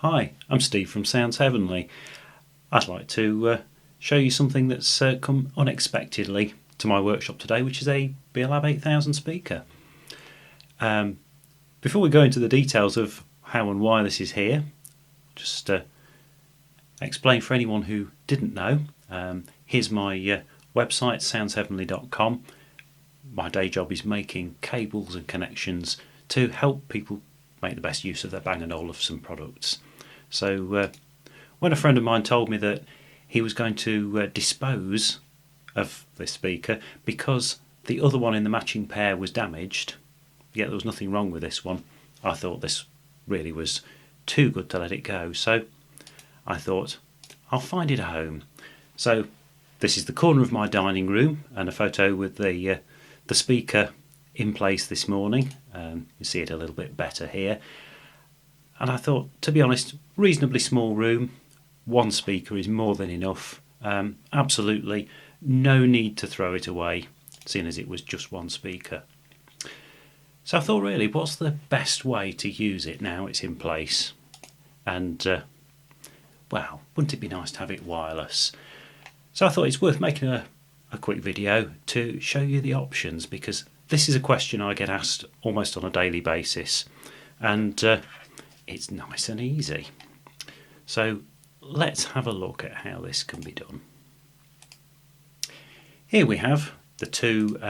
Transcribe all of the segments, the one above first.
Hi, I'm Steve from Sounds Heavenly. I'd like to show you something that's come unexpectedly to my workshop today, which is a Beolab 8000 speaker. Before we go into the details of how and why this is here, just explain for anyone who didn't know, here's my website, soundsheavenly.com. My day job is making cables and connections to help people make the best use of their Bang and Olufsen products. So when a friend of mine told me that he was going to dispose of this speaker because the other one in the matching pair was damaged, yet there was nothing wrong with this one, I thought this really was too good to let it go. So I thought I'll find it a home. So this is the corner of my dining room and a photo with the speaker in place this morning. You see it a little bit better here. And I thought, to be honest, reasonably small room, one speaker is more than enough. Absolutely no need to throw it away, seeing as it was just one speaker. So I thought, really, what's the best way to use it now it's in place? And, well, wouldn't it be nice to have it wireless? So I thought it's worth making a quick video to show you the options, because this is a question I get asked almost on a daily basis. And it's nice and easy. So let's have a look at how this can be done. Here we have the two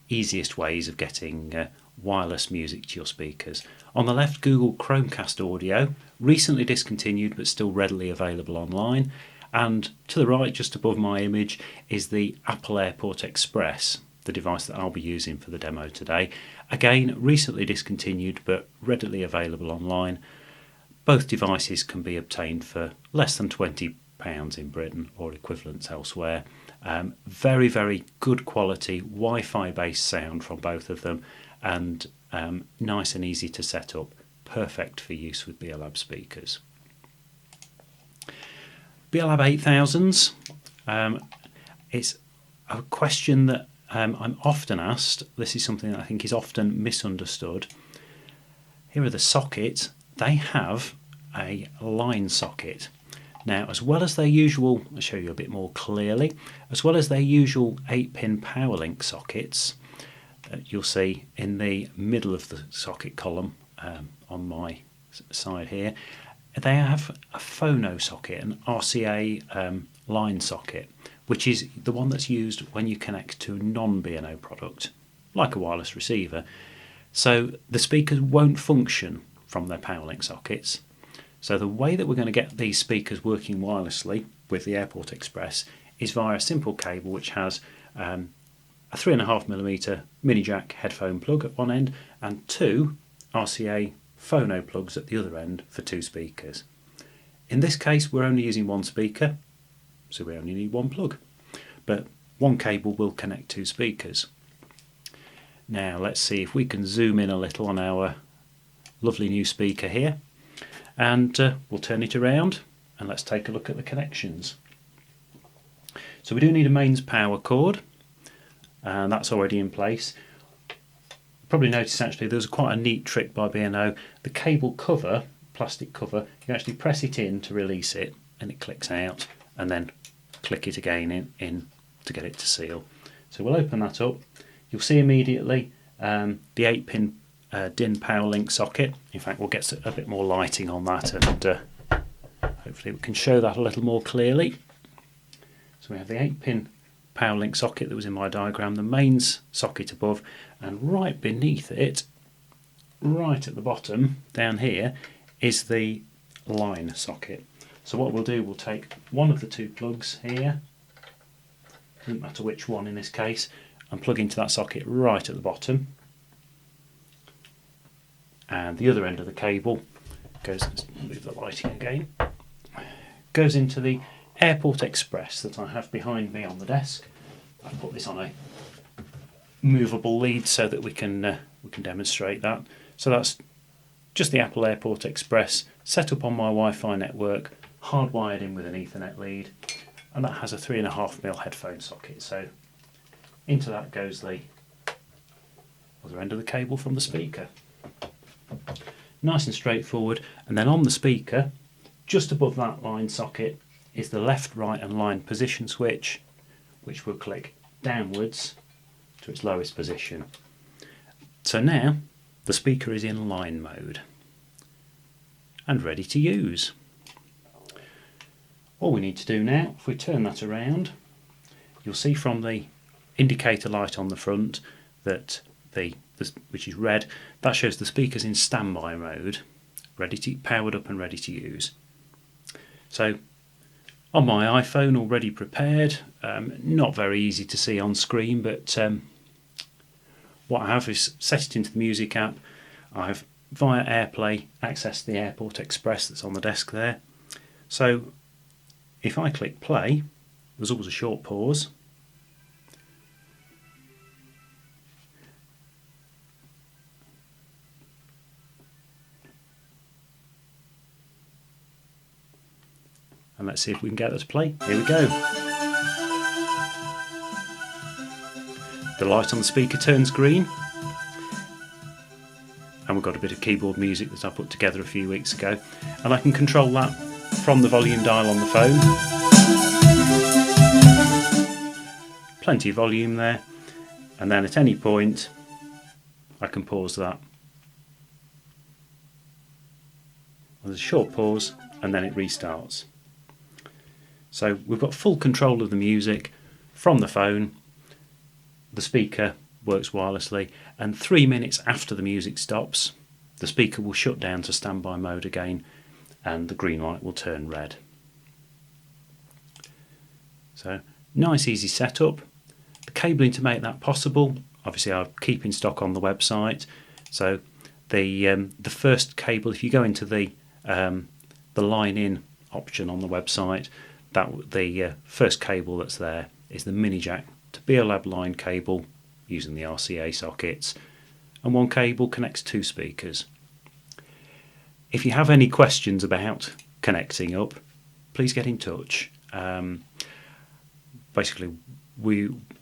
easiest ways of getting wireless music to your speakers. On the left, Google Chromecast Audio, recently discontinued but still readily available online. And to the right, just above my image, is the Apple Airport Express, the device that I'll be using for the demo today. Again, recently discontinued but readily available online. Both devices can be obtained for less than £20 in Britain or equivalents elsewhere. Very, very good quality Wi-Fi based sound from both of them, and nice and easy to set up. Perfect for use with Beolab speakers. Beolab 8000s, it's a question that I'm often asked. This is something that I think is often misunderstood. Here are the sockets. They have a line socket. Now, as well as their usual, I'll show you a bit more clearly, as well as their usual 8-pin power link sockets, you'll see in the middle of the socket column on my side here, they have a phono socket, an RCA line socket, which is the one that's used when you connect to a non-B&O product, like a wireless receiver. So the speakers won't function from their power link sockets. So the way that we're going to get these speakers working wirelessly with the Airport Express is via a simple cable which has a 3.5mm mini jack headphone plug at one end and two RCA phono plugs at the other end for two speakers. In this case, we're only using one speaker, so we only need one plug, but one cable will connect two speakers. Now let's see if we can zoom in a little on our lovely new speaker here, and we'll turn it around and let's take a look at the connections. So we do need a mains power cord, and that's already in place. Probably noticed actually there's quite a neat trick by B&O. The cable cover, plastic cover, you actually press it in to release it and it clicks out, and then click it again in to get it to seal. So we'll open that up. You'll see immediately the 8-pin DIN power link socket. In fact, we'll get a bit more lighting on that, and hopefully we can show that a little more clearly. So we have the 8-pin power link socket that was in my diagram, the mains socket above, and right beneath it, right at the bottom down here, is the line socket. So what we'll do, we'll take one of the two plugs here, doesn't matter which one in this case, and plug into that socket right at the bottom, and the other end of the cable goes, let's move the lighting again, goes into the Airport Express that I have behind me on the desk. I've put this on a movable lead so that we can demonstrate that. So that's just the Apple Airport Express set up on my Wi-Fi network, hardwired in with an Ethernet lead, and that has a 3.5mm headphone socket. So into that goes the other end of the cable from the speaker. nice and straightforward. And then on the speaker, just above that line socket, is the left, right and line position switch, which will click downwards to its lowest position. So now the speaker is in line mode and ready to use. All we need to do now, if we turn that around, you'll see from the indicator light on the front that which is red, that shows the speaker's in standby mode, ready to powered up and ready to use. So on my iPhone, already prepared, not very easy to see on screen, but what I have is set it into the music app. I've via AirPlay accessed the Airport Express that's on the desk there. So if I click play, there's always a short pause. And let's see if we can get that to play. Here we go. The light on the speaker turns green. And we've got a bit of keyboard music that I put together a few weeks ago. And I can control that from the volume dial on the phone. Plenty of volume there. And then at any point, I can pause that. There's a short pause and then it restarts. So we've got full control of the music from the phone. The speaker works wirelessly, and 3 minutes after the music stops, the speaker will shut down to standby mode again and the green light will turn red. So nice easy setup. The cabling to make that possible, obviously I keep in stock on the website. So the first cable, if you go into the line in option on the website, that the first cable that's there is the mini jack to Beolab line cable using the RCA sockets, and one cable connects 2 speakers. If you have any questions about connecting up, please get in touch. Basically,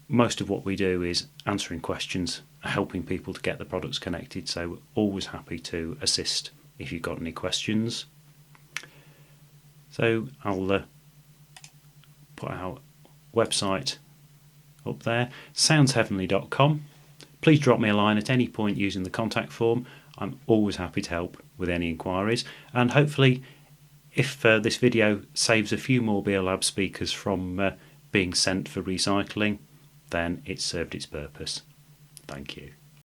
most of what we do is answering questions, helping people to get the products connected, so we're always happy to assist if you've got any questions. So I'll put our website up there, soundsheavenly.com. Please drop me a line at any point using the contact form. I'm always happy to help with any inquiries, and hopefully if this video saves a few more Beolab speakers from being sent for recycling, then it's served its purpose. Thank you.